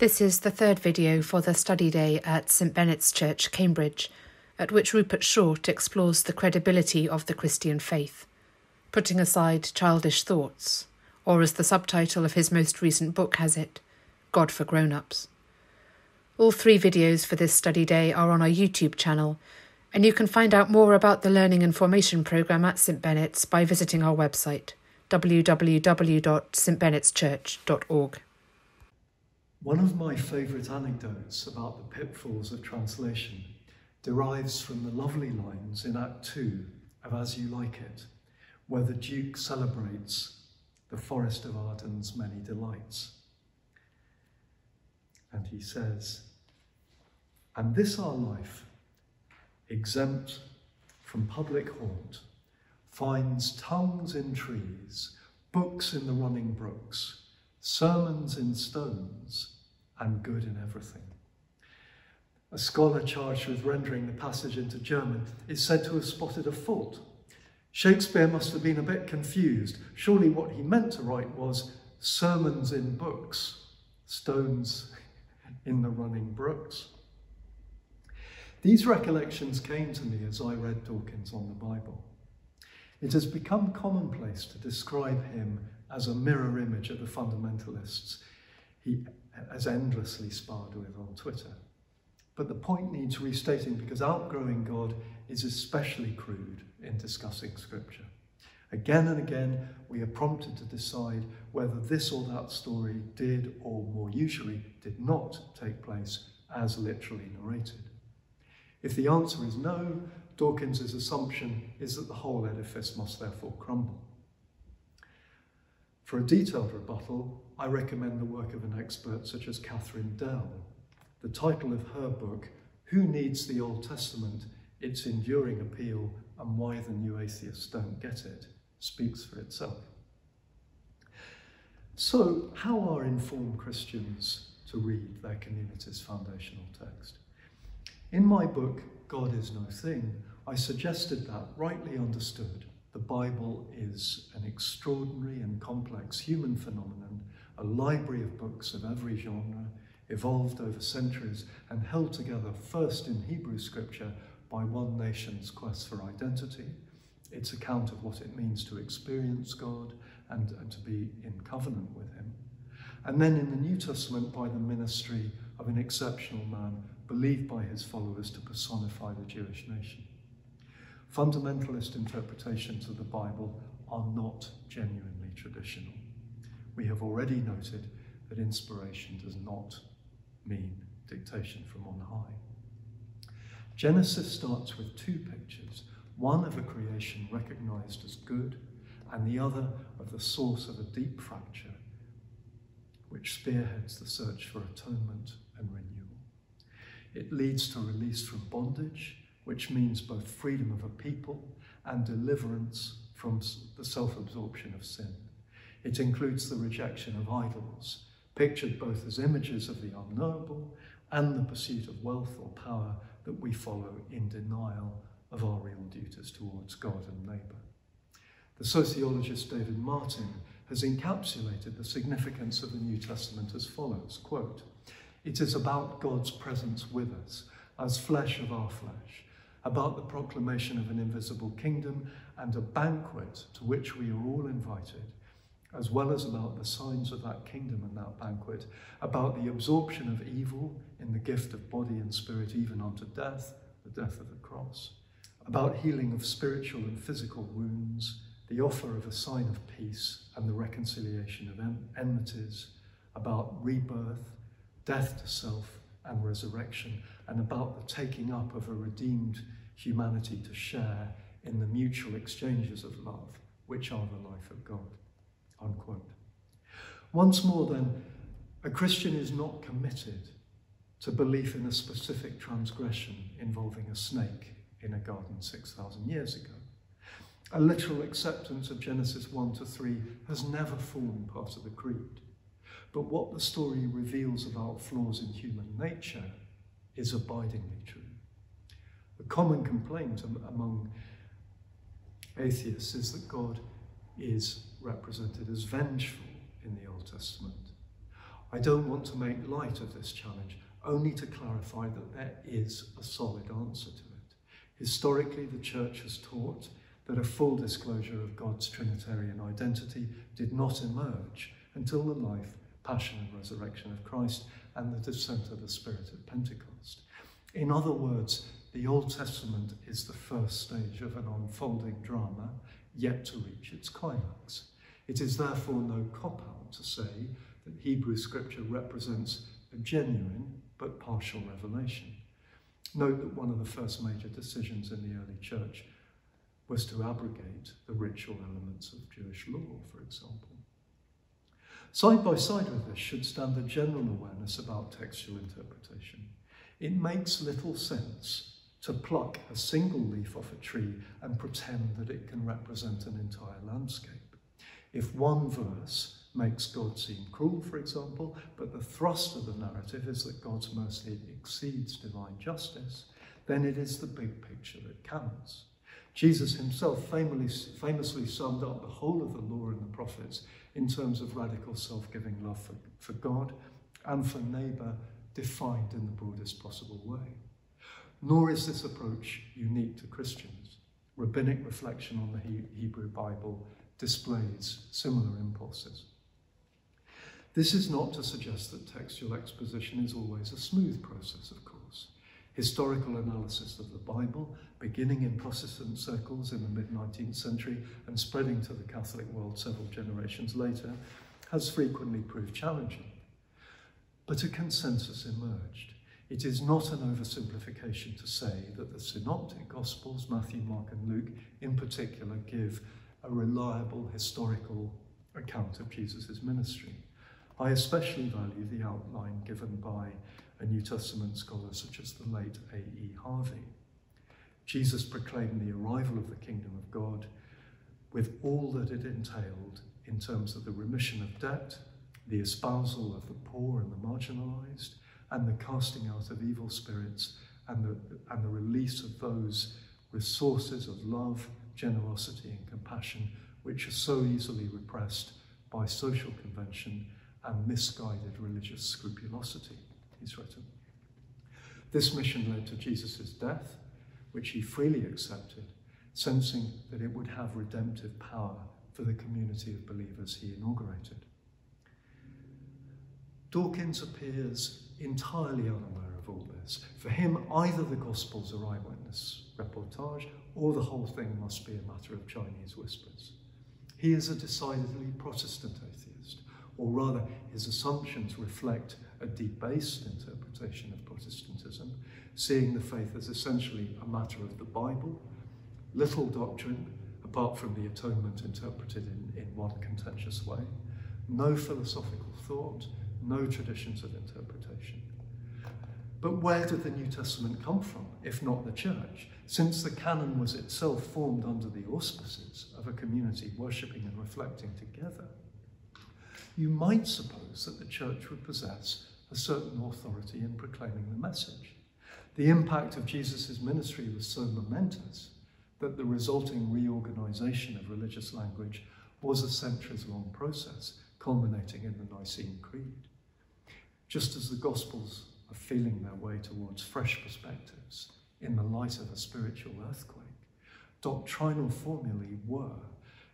This is the third video for the study day at St Benet's Church, Cambridge, at which Rupert Shortt explores the credibility of the Christian faith, Putting Aside Childish Thoughts, or as the subtitle of his most recent book has it, God for Grown-Ups. All three videos for this study day are on our YouTube channel, and you can find out more about the Learning and Formation programme at St Benet's by visiting our website, www.stbenetschurch.org. One of my favourite anecdotes about the pitfalls of translation derives from the lovely lines in Act 2 of As You Like It, where the Duke celebrates the Forest of Arden's many delights. And he says, "And this our life, exempt from public haunt, finds tongues in trees, books in the running brooks, sermons in stones, and good in everything." A scholar charged with rendering the passage into German is said to have spotted a fault. Shakespeare must have been a bit confused. Surely what he meant to write was sermons in books, stones in the running brooks. These recollections came to me as I read Dawkins on the Bible. It has become commonplace to describe him as a mirror image of the fundamentalists he has endlessly sparred with on Twitter. But the point needs restating because outgrowing God is especially crude in discussing Scripture. Again and again, we are prompted to decide whether this or that story did, or more usually, did not take place as literally narrated. If the answer is no, Dawkins's assumption is that the whole edifice must therefore crumble. For a detailed rebuttal, I recommend the work of an expert such as Catherine Dell. The title of her book, Who Needs the Old Testament? Its Enduring Appeal and Why the New Atheists Don't Get It, speaks for itself. So, how are informed Christians to read their community's foundational text? In my book, God is No Thing, I suggested that, rightly understood, the Bible is an extraordinary and complex human phenomenon, a library of books of every genre, evolved over centuries and held together first in Hebrew scripture by one nation's quest for identity, its account of what it means to experience God and to be in covenant with him, and then in the New Testament by the ministry of an exceptional man believed by his followers to personify the Jewish nation. Fundamentalist interpretations of the Bible are not genuinely traditional. We have already noted that inspiration does not mean dictation from on high. Genesis starts with two pictures, one of a creation recognized as good, and the other of the source of a deep fracture, which spearheads the search for atonement and renewal. It leads to release from bondage, which means both freedom of a people and deliverance from the self-absorption of sin. It includes the rejection of idols, pictured both as images of the unknowable and the pursuit of wealth or power that we follow in denial of our real duties towards God and neighbour. The sociologist David Martin has encapsulated the significance of the New Testament as follows, quote, "It is about God's presence with us, as flesh of our flesh, about the proclamation of an invisible kingdom and a banquet to which we are all invited, as well as about the signs of that kingdom and that banquet, about the absorption of evil in the gift of body and spirit even unto death, the death of the cross, about healing of spiritual and physical wounds, the offer of a sign of peace and the reconciliation of enmities, about rebirth, death to self and resurrection, and about the taking up of a redeemed humanity to share in the mutual exchanges of love, which are the life of God." Unquote. Once more then, a Christian is not committed to belief in a specific transgression involving a snake in a garden 6,000 years ago. A literal acceptance of Genesis 1 to 3 has never formed part of the creed. But what the story reveals about flaws in human nature is abidingly true. The common complaint among atheists is that God is represented as vengeful in the Old Testament. I don't want to make light of this challenge, only to clarify that there is a solid answer to it. Historically, the Church has taught that a full disclosure of God's Trinitarian identity did not emerge until the life, passion and resurrection of Christ and the descent of the Spirit at Pentecost. In other words, the Old Testament is the first stage of an unfolding drama yet to reach its climax. It is therefore no cop-out to say that Hebrew scripture represents a genuine but partial revelation. Note that one of the first major decisions in the early church was to abrogate the ritual elements of Jewish law, for example. Side by side with this should stand a general awareness about textual interpretation. It makes little sense to pluck a single leaf off a tree and pretend that it can represent an entire landscape. If one verse makes God seem cruel, for example, but the thrust of the narrative is that God's mercy exceeds divine justice, then it is the big picture that counts. Jesus himself famously summed up the whole of the law and the prophets in terms of radical self-giving love for God and for neighbour, defined in the broadest possible way. Nor is this approach unique to Christians. Rabbinic reflection on the Hebrew Bible displays similar impulses. This is not to suggest that textual exposition is always a smooth process, of course. Historical analysis of the Bible, beginning in Protestant circles in the mid-19th century and spreading to the Catholic world several generations later, has frequently proved challenging. But a consensus emerged. It is not an oversimplification to say that the Synoptic Gospels, Matthew, Mark and Luke in particular, give a reliable historical account of Jesus' ministry. I especially value the outline given by a New Testament scholar such as the late A.E. Harvey. Jesus proclaimed the arrival of the kingdom of God with all that it entailed in terms of the remission of debt, the espousal of the poor and the marginalized, and the casting out of evil spirits, and the release of those resources of love, generosity and compassion which are so easily repressed by social convention and misguided religious scrupulosity, he's written. This mission led to Jesus' death, which he freely accepted, sensing that it would have redemptive power for the community of believers he inaugurated. Dawkins appears entirely unaware of all this. For him, either the Gospels are eyewitness reportage or the whole thing must be a matter of Chinese whispers. He is a decidedly Protestant atheist, or rather his assumptions reflect a debased interpretation of Protestantism, seeing the faith as essentially a matter of the Bible, little doctrine, apart from the atonement interpreted in one contentious way, no philosophical thought, no traditions of interpretation. But where did the New Testament come from, if not the church, since the canon was itself formed under the auspices of a community worshipping and reflecting together? You might suppose that the church would possess a certain authority in proclaiming the message. The impact of Jesus' ministry was so momentous that the resulting reorganization of religious language was a centuries-long process, culminating in the Nicene Creed. Just as the Gospels are feeling their way towards fresh perspectives in the light of a spiritual earthquake, doctrinal formulae were,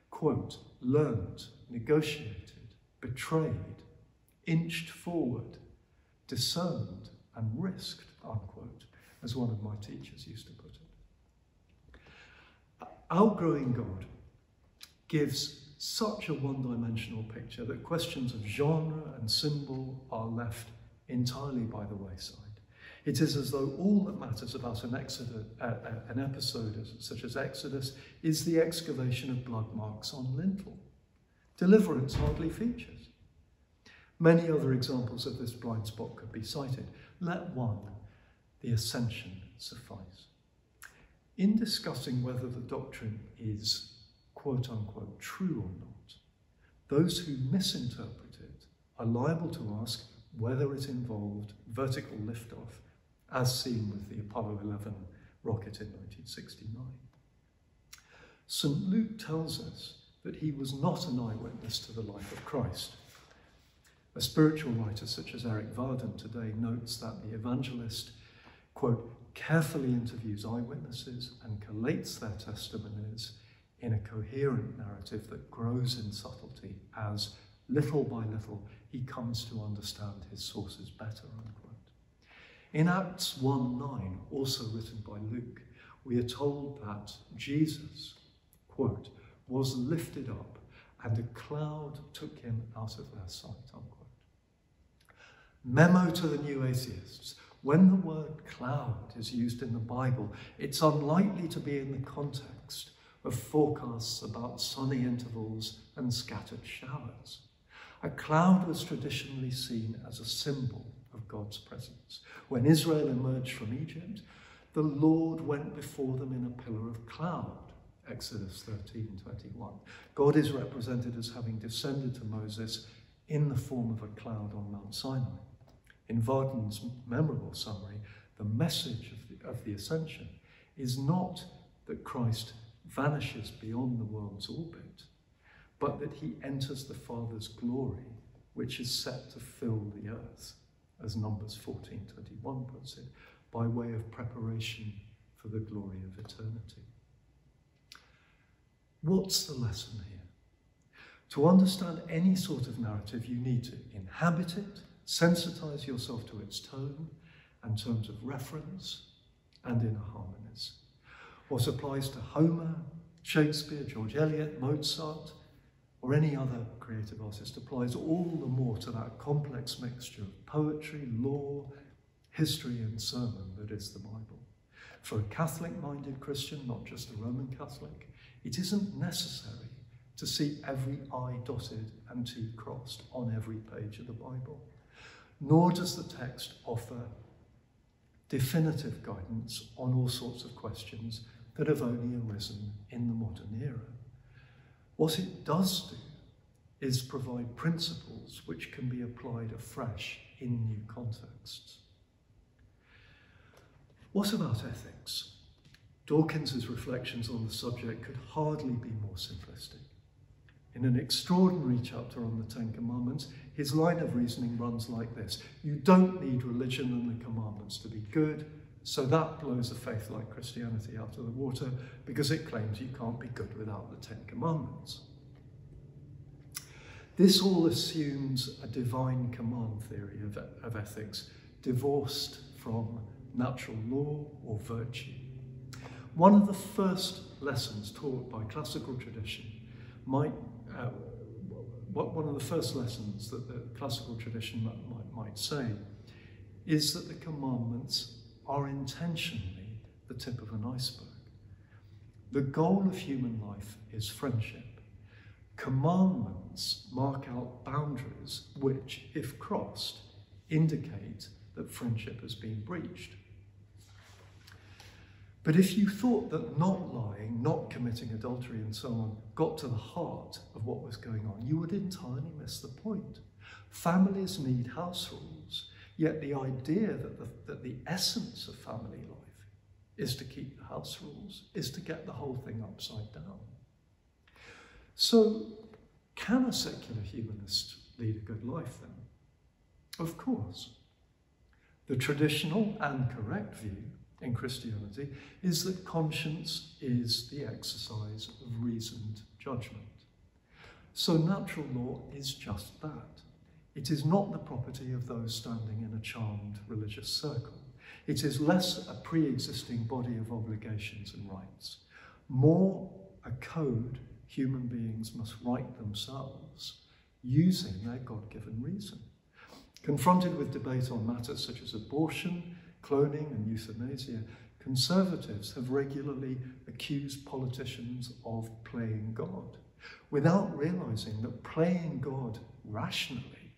quote, learned, negotiated, betrayed, inched forward, discerned, and risked, unquote, as one of my teachers used to put it. Outgrowing God gives such a one-dimensional picture that questions of genre and symbol are left entirely by the wayside. It is as though all that matters about an episode such as Exodus is the excavation of blood marks on lintel. Deliverance hardly features. Many other examples of this blind spot could be cited. Let one, the ascension, suffice. In discussing whether the doctrine is quote-unquote true or not, those who misinterpret it are liable to ask whether it involved vertical liftoff, as seen with the Apollo 11 rocket in 1969. St. Luke tells us that he was not an eyewitness to the life of Christ. A spiritual writer such as Eric Varden today notes that the evangelist, quote, carefully interviews eyewitnesses and collates their testimonies in a coherent narrative that grows in subtlety as, little by little, he comes to understand his sources better, unquote. In Acts 1:9, also written by Luke, we are told that Jesus, quote, was lifted up and a cloud took him out of their sight, unquote. Memo to the new atheists. When the word cloud is used in the Bible, it's unlikely to be in the context of forecasts about sunny intervals and scattered showers. A cloud was traditionally seen as a symbol of God's presence. When Israel emerged from Egypt, the Lord went before them in a pillar of cloud, Exodus 13:21. God is represented as having descended to Moses in the form of a cloud on Mount Sinai. In Varden's memorable summary, the message of the ascension is not that Christ vanishes beyond the world's orbit, but that he enters the Father's glory, which is set to fill the earth, as Numbers 14:21 puts it, by way of preparation for the glory of eternity. What's the lesson here? To understand any sort of narrative, you need to inhabit it, sensitize yourself to its tone and terms of reference and inner harmonies. What applies to Homer, Shakespeare, George Eliot, Mozart, or any other creative artist applies all the more to that complex mixture of poetry, law, history, and sermon that is the Bible. For a Catholic-minded Christian, not just a Roman Catholic, it isn't necessary to see every I dotted and T crossed on every page of the Bible. Nor does the text offer definitive guidance on all sorts of questions that have only arisen in the modern era. What it does do is provide principles which can be applied afresh in new contexts. What about ethics? Dawkins's reflections on the subject could hardly be more simplistic. In an extraordinary chapter on the Ten Commandments, his line of reasoning runs like this: you don't need religion and the commandments to be good, so that blows a faith like Christianity out of the water because it claims you can't be good without the Ten Commandments. This all assumes a divine command theory of ethics, divorced from natural law or virtue. One of the first lessons taught by classical tradition one of the first lessons that the classical tradition might say is that the commandments are intentionally the tip of an iceberg. The goal of human life is friendship. Commandments mark out boundaries which, if crossed, indicate that friendship has been breached. But if you thought that not lying, not committing adultery and so on got to the heart of what was going on, you would entirely miss the point. Families need house rules, yet the idea that the essence of family life is to keep the house rules, is to get the whole thing upside down. So, can a secular humanist lead a good life then? Of course. The traditional and correct view in Christianity is that conscience is the exercise of reasoned judgment. So natural law is just that. It is not the property of those standing in a charmed religious circle. It is less a pre-existing body of obligations and rights, more a code human beings must write themselves using their God-given reason. Confronted with debate on matters such as abortion, cloning and euthanasia, conservatives have regularly accused politicians of playing God, without realizing that playing God rationally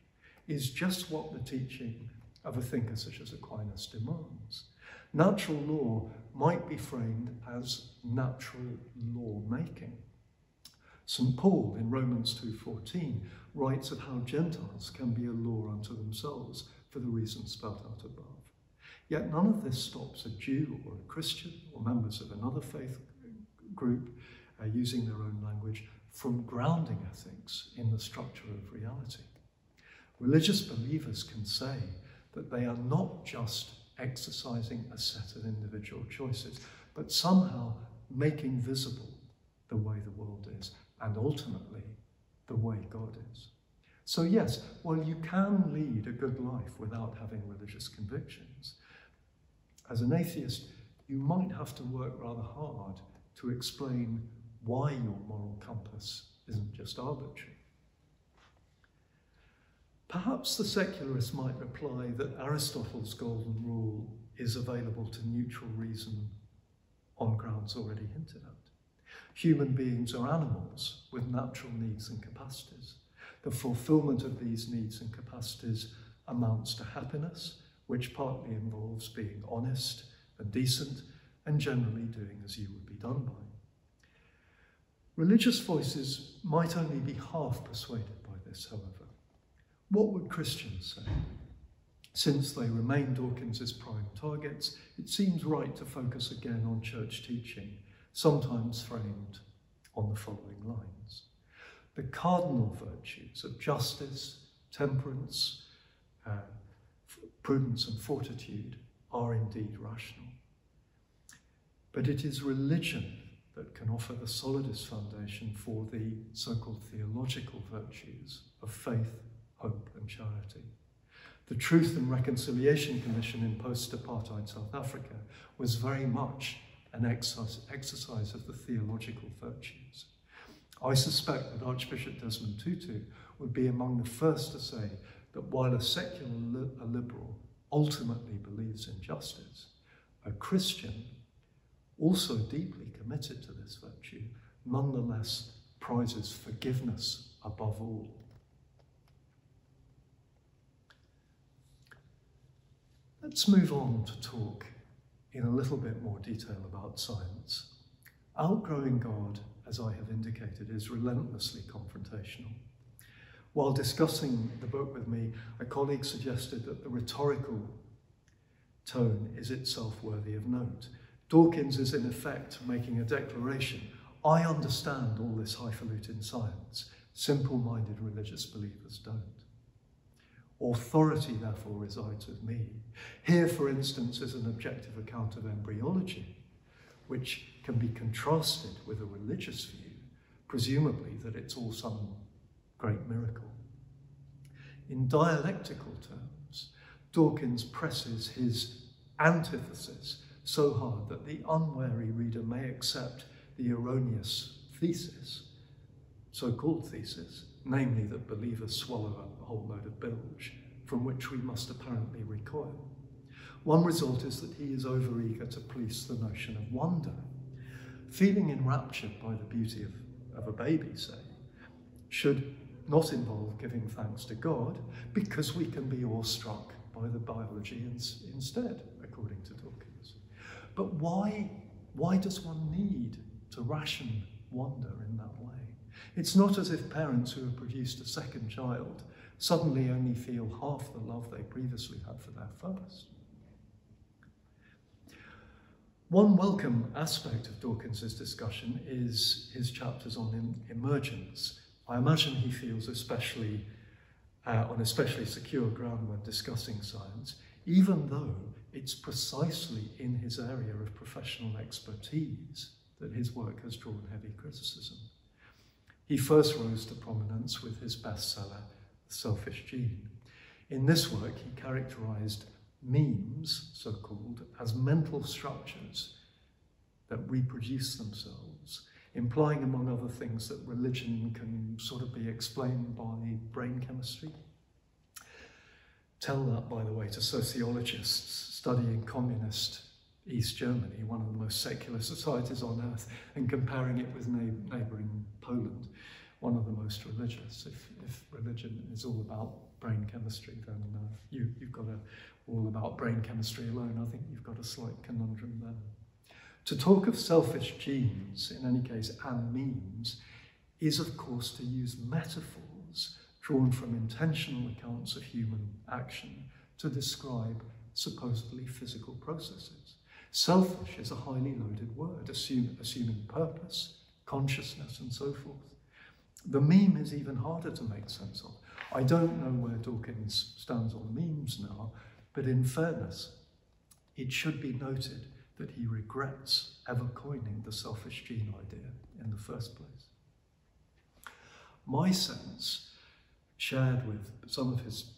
is just what the teaching of a thinker such as Aquinas demands. Natural law might be framed as natural law-making. St. Paul in Romans 2:14 writes of how Gentiles can be a law unto themselves for the reasons spelt out above. Yet none of this stops a Jew or a Christian or members of another faith group using their own language from grounding ethics in the structure of reality. Religious believers can say that they are not just exercising a set of individual choices, but somehow making visible the way the world is, and ultimately the way God is. So yes, while you can lead a good life without having religious convictions, as an atheist, you might have to work rather hard to explain why your moral compass isn't just arbitrary. Perhaps the secularist might reply that Aristotle's golden rule is available to neutral reason on grounds already hinted at. Human beings are animals with natural needs and capacities. The fulfillment of these needs and capacities amounts to happiness, which partly involves being honest and decent and generally doing as you would be done by. Religious voices might only be half persuaded by this, however. What would Christians say? Since they remain Dawkins's prime targets, it seems right to focus again on church teaching, sometimes framed on the following lines. The cardinal virtues of justice, temperance, prudence and fortitude are indeed rational. But it is religion that can offer the solidest foundation for the so-called theological virtues of faith, hope and charity. The Truth and Reconciliation Commission in post-apartheid South Africa was very much an exercise of the theological virtues. I suspect that Archbishop Desmond Tutu would be among the first to say that while a secular liberal ultimately believes in justice, a Christian, also deeply committed to this virtue, nonetheless prizes forgiveness above all. Let's move on to talk in a little bit more detail about science. Outgrowing God, as I have indicated, is relentlessly confrontational. While discussing the book with me, a colleague suggested that the rhetorical tone is itself worthy of note. Dawkins is in effect making a declaration. I understand all this highfalutin science. Simple-minded religious believers don't. Authority, therefore, resides with me. Here, for instance, is an objective account of embryology, which can be contrasted with a religious view, presumably that it's all some great miracle. In dialectical terms, Dawkins presses his antithesis so hard that the unwary reader may accept the erroneous thesis, so-called thesis, namely that believers swallow up a whole load of bilge, from which we must apparently recoil. One result is that he is overeager to police the notion of wonder. Feeling enraptured by the beauty of a baby, say, should not involve giving thanks to God, because we can be awestruck by the biology instead, according to Dawkins. But why does one need to ration wonder in that way? It's not as if parents who have produced a second child suddenly only feel half the love they previously had for their first. One welcome aspect of Dawkins's discussion is his chapters on emergence. I imagine he feels on especially secure ground when discussing science, even though it's precisely in his area of professional expertise that his work has drawn heavy criticism. He first rose to prominence with his bestseller, The Selfish Gene. In this work, he characterized memes, so-called, as mental structures that reproduce themselves, implying, among other things, that religion can sort of be explained by brain chemistry. Tell that, by the way, to sociologists studying communist East Germany, one of the most secular societies on earth, and comparing it with neighbouring Poland, one of the most religious. If religion is all about brain chemistry, then you've got all about brain chemistry alone. I think you've got a slight conundrum there. To talk of selfish genes, in any case, and memes, is of course to use metaphors drawn from intentional accounts of human action to describe supposedly physical processes. Selfish is a highly loaded word, assuming purpose, consciousness, and so forth. The meme is even harder to make sense of. I don't know where Dawkins stands on memes now, but in fairness, it should be noted that he regrets ever coining the selfish gene idea in the first place. My sense, shared with some of his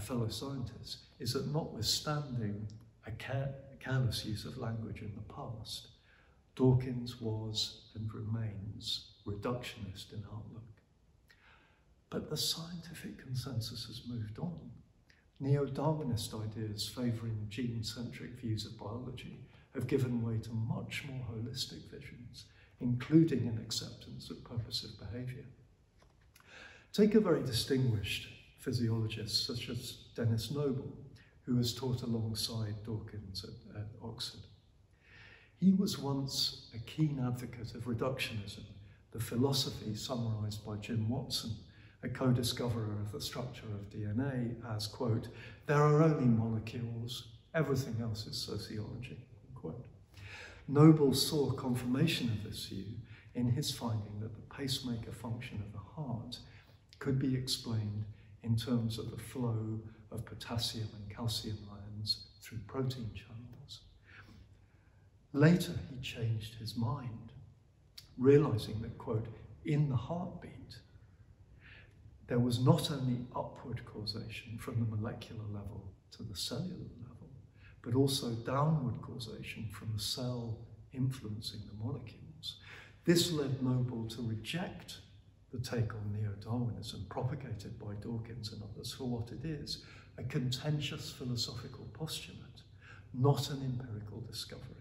fellow scientists, is that notwithstanding a careless use of language in the past, Dawkins was and remains reductionist in outlook. But the scientific consensus has moved on. Neo-Darwinist ideas favouring gene-centric views of biology have given way to much more holistic visions, including an acceptance of purposive behaviour. Take a very distinguished physiologist such as Denis Noble, who has taught alongside Dawkins at Oxford. He was once a keen advocate of reductionism, the philosophy summarised by Jim Watson, a co-discoverer of the structure of DNA, as, quote, "There are only molecules, everything else is sociology," unquote. Noble saw confirmation of this view in his finding that the pacemaker function of the heart could be explained in terms of the flow of potassium and calcium ions through protein channels. Later, he changed his mind, realizing that, quote, in the heartbeat, there was not only upward causation from the molecular level to the cellular level, but also downward causation from the cell influencing the molecules. This led Noble to reject the take on neo-Darwinism propagated by Dawkins and others for what it is, a contentious philosophical postulate, not an empirical discovery.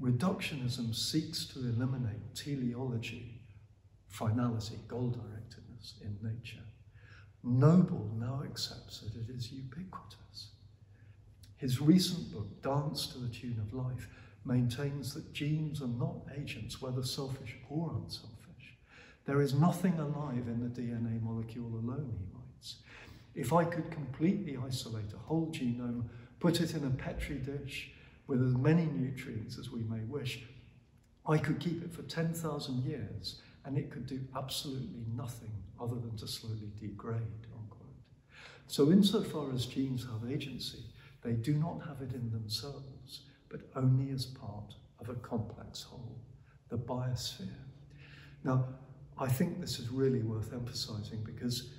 Reductionism seeks to eliminate teleology, finality, goal-directedness in nature. Noble now accepts that it is ubiquitous. His recent book, Dance to the Tune of Life, maintains that genes are not agents, whether selfish or unselfish. There is nothing alive in the DNA molecule alone, he writes. If I could completely isolate a whole genome, put it in a petri dish with as many nutrients as we may wish, I could keep it for 10,000 years and it could do absolutely nothing other than to slowly degrade, unquote. So insofar as genes have agency, they do not have it in themselves, but only as part of a complex whole, the biosphere. Now, I think this is really worth emphasising because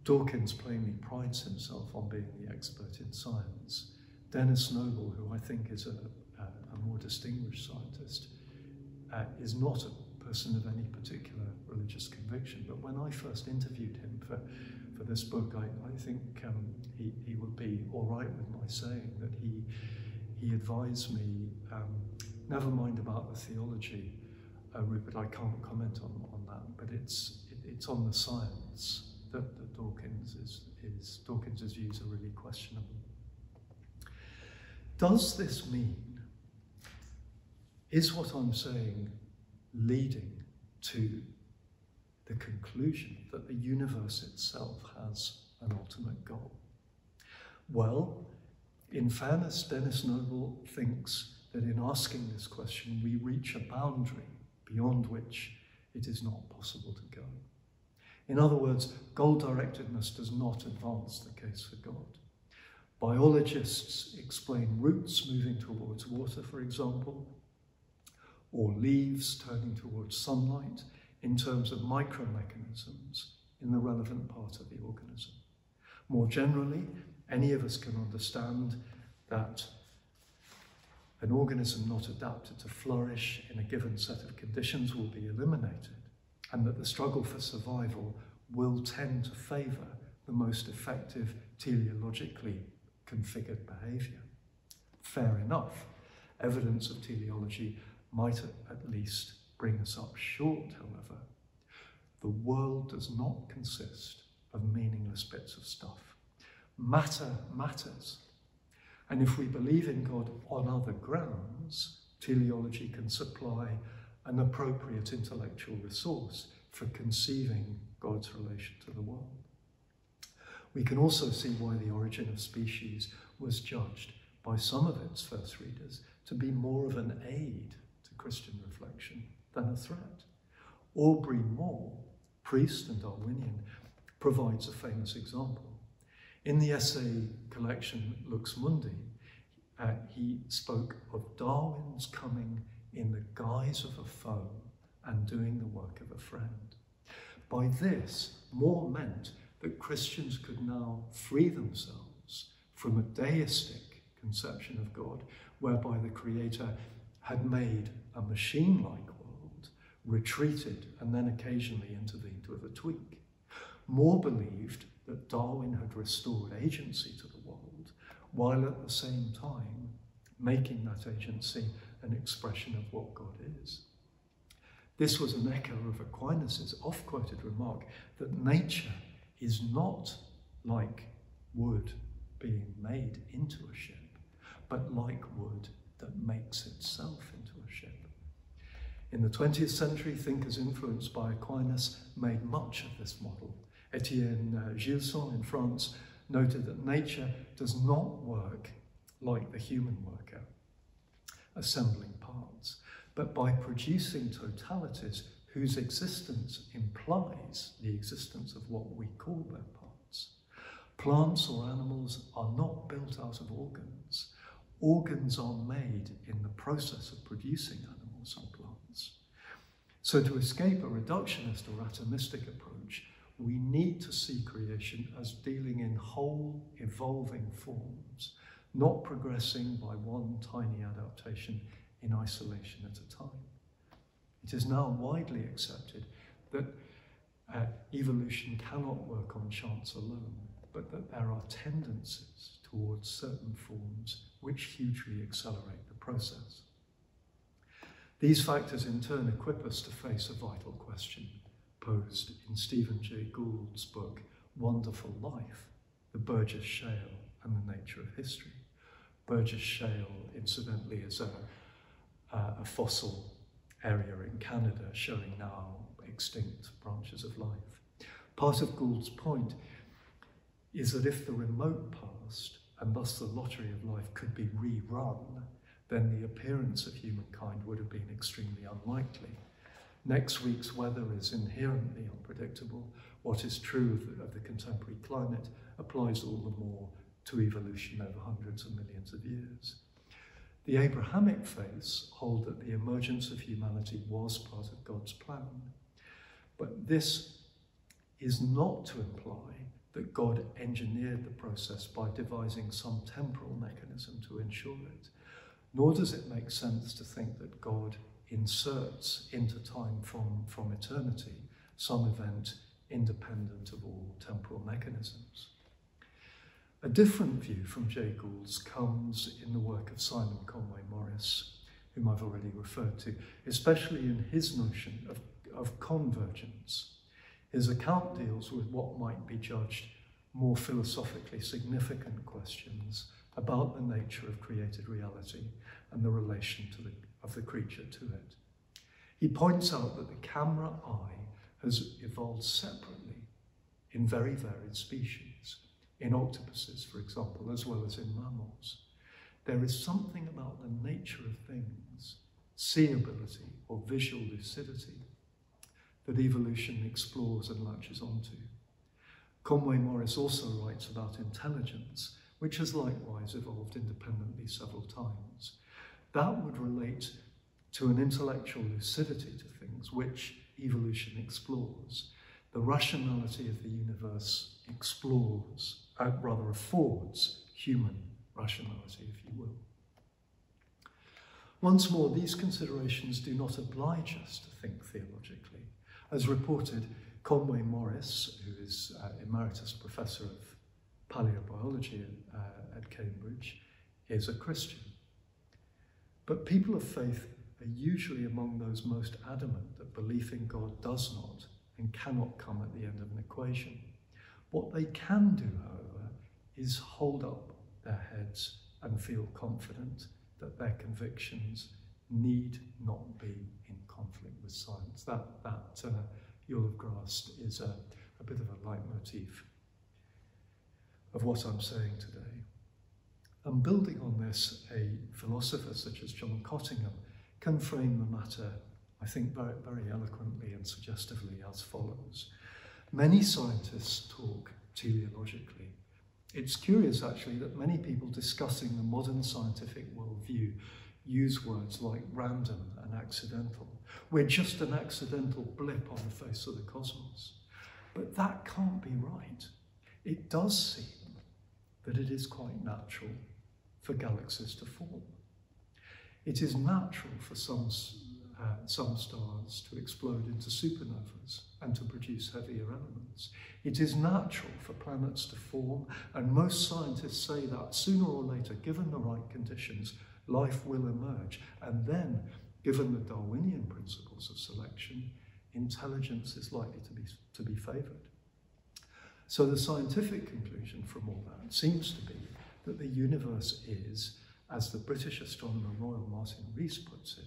Dawkins plainly prides himself on being the expert in science. Denis Noble, who I think is a more distinguished scientist, is not a person of any particular religious conviction. But when I first interviewed him for this book, I think he would be all right with my saying that he advised me, never mind about the theology, Rupert, I can't comment on that, but it's on the science that Dawkins's views are really questionable. Does this mean, is what I'm saying leading to the conclusion that the universe itself has an ultimate goal? Well, in fairness, Denis Noble thinks that in asking this question, we reach a boundary beyond which it is not possible to go. In other words, goal-directedness does not advance the case for God. Biologists explain roots moving towards water, for example, or leaves turning towards sunlight in terms of micromechanisms in the relevant part of the organism. More generally, any of us can understand that an organism not adapted to flourish in a given set of conditions will be eliminated, and that the struggle for survival will tend to favour the most effective teleologically configured behaviour. Fair enough. Evidence of teleology might at least bring us up short, however. The world does not consist of meaningless bits of stuff. Matter matters. And if we believe in God on other grounds, teleology can supply an appropriate intellectual resource for conceiving God's relation to the world. We can also see why The Origin of Species was judged by some of its first readers to be more of an aid to Christian reflection than a threat. Aubrey Moore, priest and Darwinian, provides a famous example. In the essay collection Lux Mundi, he spoke of Darwin's coming in the guise of a foe and doing the work of a friend. By this, More meant that Christians could now free themselves from a deistic conception of God, whereby the Creator had made a machine-like world, retreated, and then occasionally intervened with a tweak. More believed that Darwin had restored agency to the world, while at the same time making that agency an expression of what God is. This was an echo of Aquinas' oft-quoted remark that nature is not like wood being made into a ship, but like wood that makes itself into a ship. In the 20th century, thinkers influenced by Aquinas made much of this model. Etienne Gilson in France noted that nature does not work like the human worker, assembling parts, but by producing totalities whose existence implies the existence of what we call their parts. Plants or animals are not built out of organs. Organs are made in the process of producing animals and plants. So to escape a reductionist or atomistic approach, we need to see creation as dealing in whole, evolving forms, not progressing by one tiny adaptation in isolation at a time. It is now widely accepted that evolution cannot work on chance alone, but that there are tendencies towards certain forms which hugely accelerate the process. These factors in turn equip us to face a vital question posed in Stephen Jay Gould's book, Wonderful Life, the Burgess Shale and the Nature of History. Burgess Shale, incidentally, is a fossil area in Canada showing now extinct branches of life. Part of Gould's point is that if the remote past, and thus the lottery of life, could be rerun, then the appearance of humankind would have been extremely unlikely. Next week's weather is inherently unpredictable. What is true of the contemporary climate applies all the more to evolution over hundreds of millions of years. The Abrahamic faiths hold that the emergence of humanity was part of God's plan. But this is not to imply that God engineered the process by devising some temporal mechanism to ensure it, nor does it make sense to think that God inserts into time from eternity some event independent of all temporal mechanisms. A different view from Jay Gould's comes in the work of Simon Conway Morris, whom I've already referred to, especially in his notion of convergence. His account deals with what might be judged more philosophically significant questions about the nature of created reality and the relation of the creature to it. He points out that the camera eye has evolved separately in very varied species, in octopuses, for example, as well as in mammals. There is something about the nature of things, seeability or visual lucidity, that evolution explores and latches onto. Conway Morris also writes about intelligence, which has likewise evolved independently several times. That would relate to an intellectual lucidity to things which evolution explores. The rationality of the universe affords human rationality, if you will. Once more, these considerations do not oblige us to think theologically. As reported, Conway Morris, who is Emeritus Professor of Paleobiology at Cambridge, is a Christian. But people of faith are usually among those most adamant that belief in God does not and cannot come at the end of an equation. What they can do, however, is hold up their heads and feel confident that their convictions need not be in conflict with science. That you'll have grasped is a bit of a leitmotif of what I'm saying today. And building on this, a philosopher such as John Cottingham can frame the matter, I think very, very eloquently and suggestively as follows. Many scientists talk teleologically. It's curious, actually, that many people discussing the modern scientific worldview use words like random and accidental. We're just an accidental blip on the face of the cosmos. But that can't be right. It does seem that it is quite natural for galaxies to form. It is natural for some stars to explode into supernovas and to produce heavier elements. It is natural for planets to form, and most scientists say that sooner or later, given the right conditions, life will emerge. And then, given the Darwinian principles of selection, intelligence is likely to be favoured. So the scientific conclusion from all that seems to be that the universe is, as the British astronomer Royal Martin Rees puts it,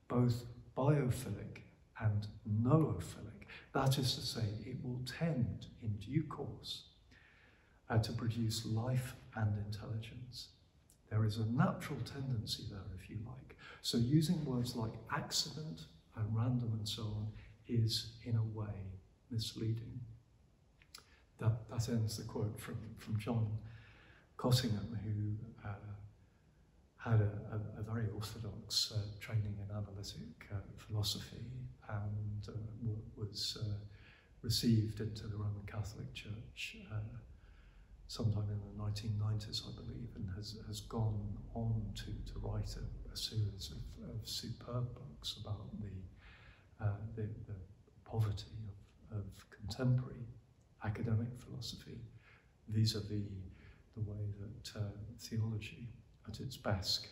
both biophilic and noophilic. That is to say, it will tend in due course to produce life and intelligence. There is a natural tendency there, if you like. So using words like accident and random and so on is, in a way, misleading. That ends the quote from John Cottingham, who had a very orthodox training in analytic philosophy and was received into the Roman Catholic Church sometime in the 1990s, I believe, and has gone on to write a series of superb books about the poverty of contemporary academic philosophy vis-a-vis the way that theology at its best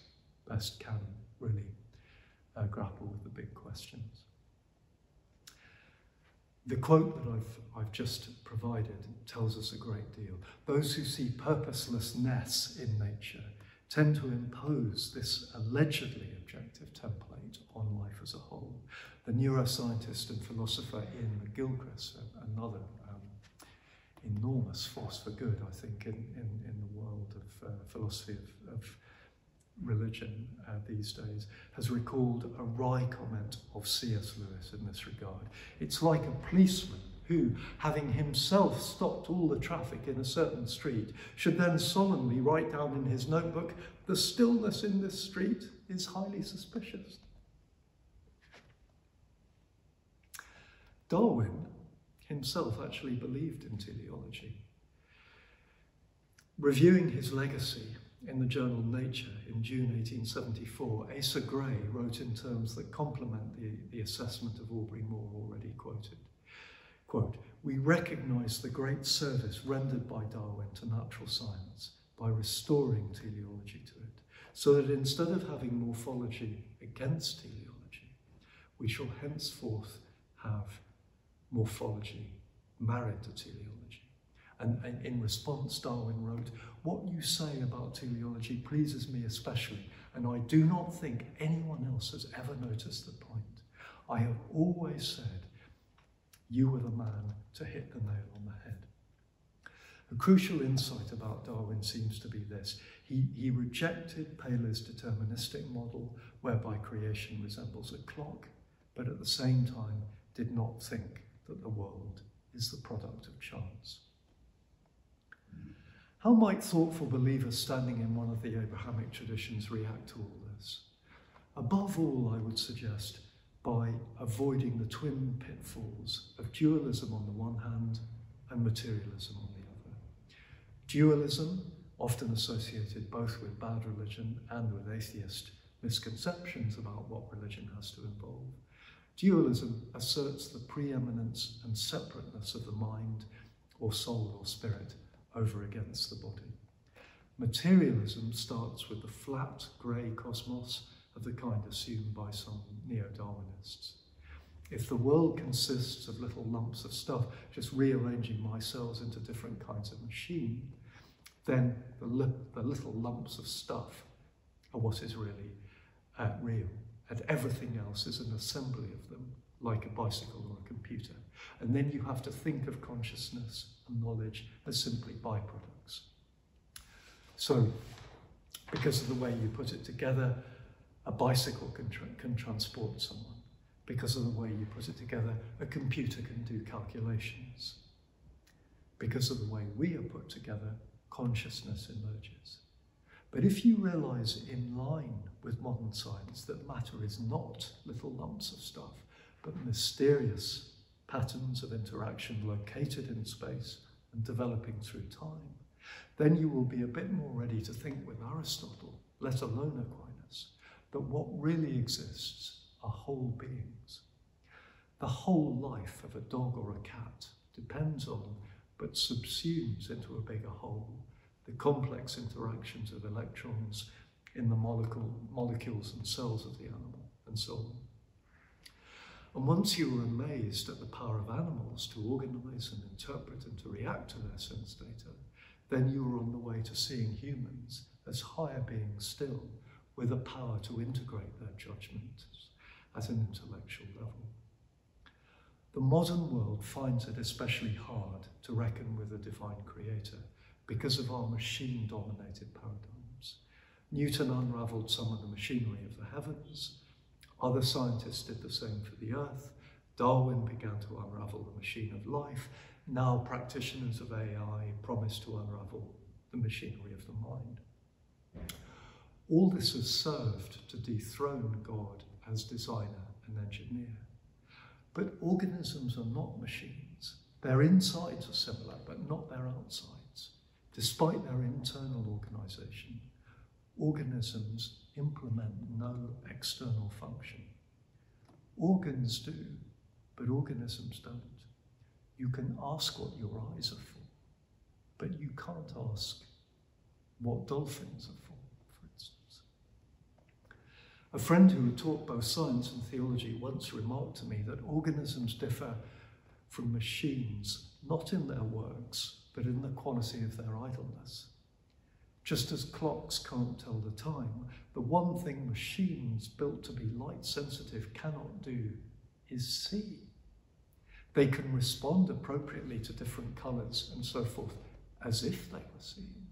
can really grapple with the big questions. The quote that I've just provided tells us a great deal. Those who see purposelessness in nature tend to impose this allegedly objective template on life as a whole. The neuroscientist and philosopher Ian McGilchrist, another enormous force for good, I think, in the world of philosophy of religion these days, has recalled a wry comment of C.S. Lewis in this regard. It's like a policeman who, having himself stopped all the traffic in a certain street, should then solemnly write down in his notebook, "The stillness in this street is highly suspicious." Darwin himself actually believed in teleology. Reviewing his legacy in the journal Nature in June 1874, Asa Gray wrote in terms that complement the assessment of Aubrey Moore already quoted. Quote, "We recognise the great service rendered by Darwin to natural science by restoring teleology to it, so that instead of having morphology against teleology, we shall henceforth have morphology married to teleology." And in response, Darwin wrote, "What you say about teleology pleases me especially, and I do not think anyone else has ever noticed the point. I have always said you were the man to hit the nail on the head." A crucial insight about Darwin seems to be this. He rejected Paley's deterministic model, whereby creation resembles a clock, but at the same time did not think that the world is the product of chance. How might thoughtful believers standing in one of the Abrahamic traditions react to all this? Above all, I would suggest by avoiding the twin pitfalls of dualism on the one hand and materialism on the other. Dualism, often associated both with bad religion and with atheist misconceptions about what religion has to involve. Dualism asserts the preeminence and separateness of the mind or soul or spirit over against the body. Materialism starts with the flat, grey cosmos of the kind assumed by some neo-Darwinists. If the world consists of little lumps of stuff just rearranging my cells into different kinds of machine, then the little lumps of stuff are what is really real. And everything else is an assembly of them, like a bicycle or a computer. And then you have to think of consciousness and knowledge as simply byproducts. So, because of the way you put it together, a bicycle can transport someone. Because of the way you put it together, a computer can do calculations. Because of the way we are put together, consciousness emerges. But if you realise in line with modern science that matter is not little lumps of stuff, but mysterious patterns of interaction located in space and developing through time, then you will be a bit more ready to think with Aristotle, let alone Aquinas, that what really exists are whole beings. The whole life of a dog or a cat depends on, but subsumes into a bigger whole, the complex interactions of electrons in the molecules and cells of the animal, and so on. And once you are amazed at the power of animals to organise and interpret and to react to their sense data, then you are on the way to seeing humans as higher beings still, with a power to integrate their judgments at an intellectual level. The modern world finds it especially hard to reckon with a divine creator because of our machine-dominated paradigms. Newton unravelled some of the machinery of the heavens. Other scientists did the same for the earth. Darwin began to unravel the machine of life. Now practitioners of AI promise to unravel the machinery of the mind. All this has served to dethrone God as designer and engineer. But organisms are not machines. Their insides are similar, but not their outsides. Despite their internal organisation, organisms implement no external function. Organs do, but organisms don't. You can ask what your eyes are for, but you can't ask what dolphins are for instance. A friend who had taught both science and theology once remarked to me that organisms differ from machines not in their works, but in the quality of their idleness. Just as clocks can't tell the time, the one thing machines built to be light sensitive cannot do is see. They can respond appropriately to different colours and so forth, as if they were seeing.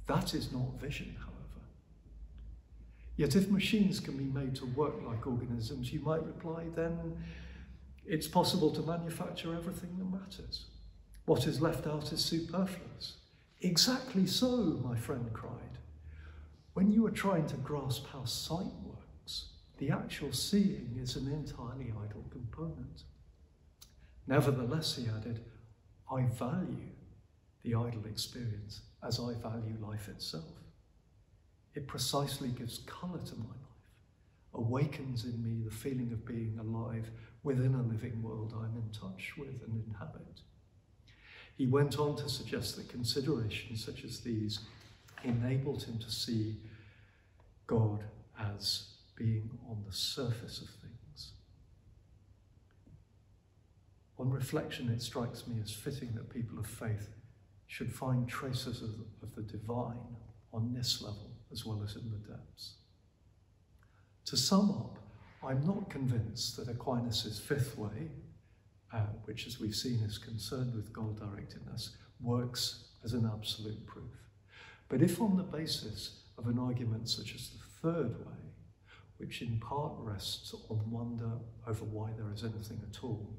That is not vision, however. Yet if machines can be made to work like organisms, you might reply, then it's possible to manufacture everything that matters. What is left out is superfluous. Exactly so, my friend cried. When you are trying to grasp how sight works, the actual seeing is an entirely idle component. Nevertheless, he added, I value the idle experience as I value life itself. It precisely gives colour to my life, awakens in me the feeling of being alive within a living world I'm in touch with and inhabit. He went on to suggest that considerations such as these enabled him to see God as being on the surface of things. On reflection, it strikes me as fitting that people of faith should find traces of the divine on this level as well as in the depths. To sum up, I'm not convinced that Aquinas' fifth way, which as we've seen is concerned with goal-directedness, works as an absolute proof. But if on the basis of an argument such as the third way, which in part rests on wonder over why there is anything at all,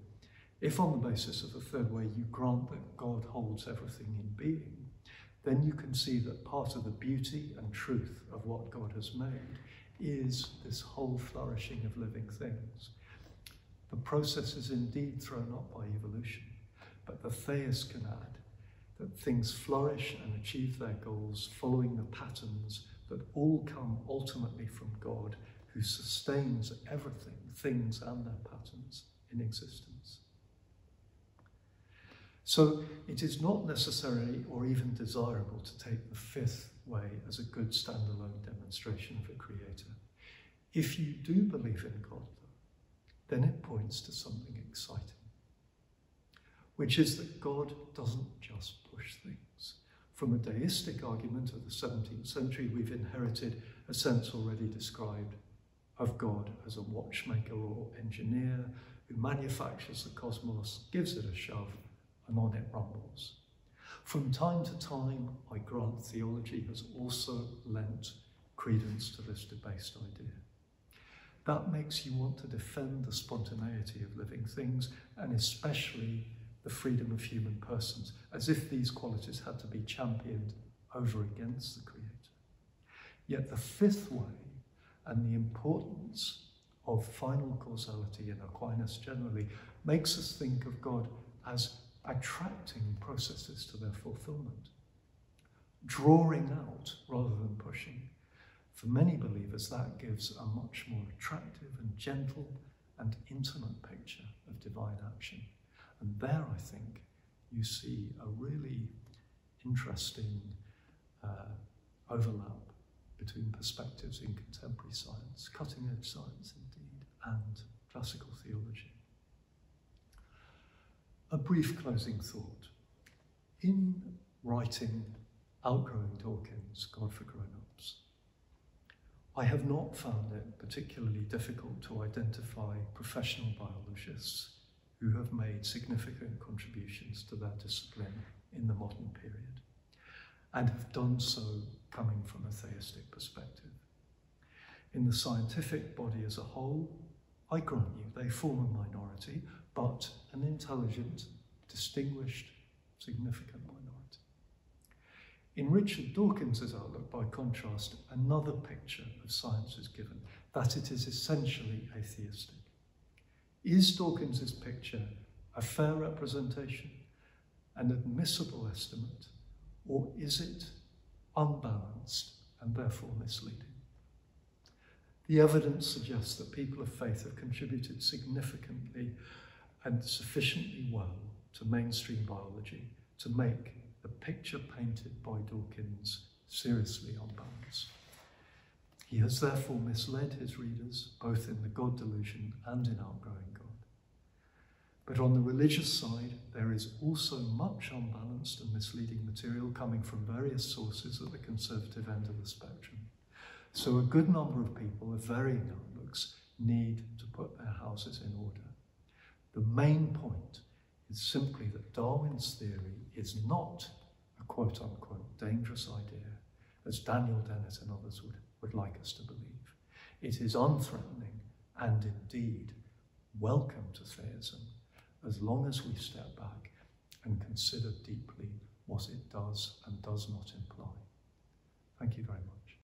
if on the basis of the third way you grant that God holds everything in being, then you can see that part of the beauty and truth of what God has made is this whole flourishing of living things. The process is indeed thrown up by evolution, but the theist can add that things flourish and achieve their goals following the patterns that all come ultimately from God, who sustains everything, things and their patterns, in existence. So it is not necessary or even desirable to take the fifth way as a good standalone demonstration of a creator. If you do believe in God, though, then it points to something exciting, which is that God doesn't just push things. From a deistic argument of the 17th century, we've inherited a sense already described of God as a watchmaker or engineer who manufactures the cosmos, gives it a shove, and on it rumbles. From time to time, I grant theology has also lent credence to this debased idea. That makes you want to defend the spontaneity of living things, and especially the freedom of human persons, as if these qualities had to be championed over against the Creator. Yet the fifth way, and the importance of final causality in Aquinas generally, makes us think of God as attracting processes to their fulfillment, drawing out rather than pushing. For many believers, that gives a much more attractive and gentle and intimate picture of divine action. And there, I think, you see a really interesting overlap between perspectives in contemporary science, cutting-edge science indeed, and classical theology. A brief closing thought. In writing Outgrowing Dawkins, God for Grown-ups, I have not found it particularly difficult to identify professional biologists who have made significant contributions to their discipline in the modern period, and have done so coming from a theistic perspective. In the scientific body as a whole, I grant you, they form a minority, but an intelligent, distinguished, significant minority. In Richard Dawkins's outlook, by contrast, another picture of science is given, that it is essentially atheistic. Is Dawkins's picture a fair representation, an admissible estimate, or is it unbalanced and therefore misleading? The evidence suggests that people of faith have contributed significantly and sufficiently well to mainstream biology to make the picture painted by Dawkins seriously unbalanced. He has therefore misled his readers, both in the God delusion and in Outgrowing God. But on the religious side, there is also much unbalanced and misleading material coming from various sources at the conservative end of the spectrum. So a good number of people of varying outlooks need to put their houses in order. The main point is simply that Darwin's theory is not a quote-unquote dangerous idea, as Daniel Dennett and others would like us to believe. It is unthreatening and indeed welcome to theism, as long as we step back and consider deeply what it does and does not imply. Thank you very much.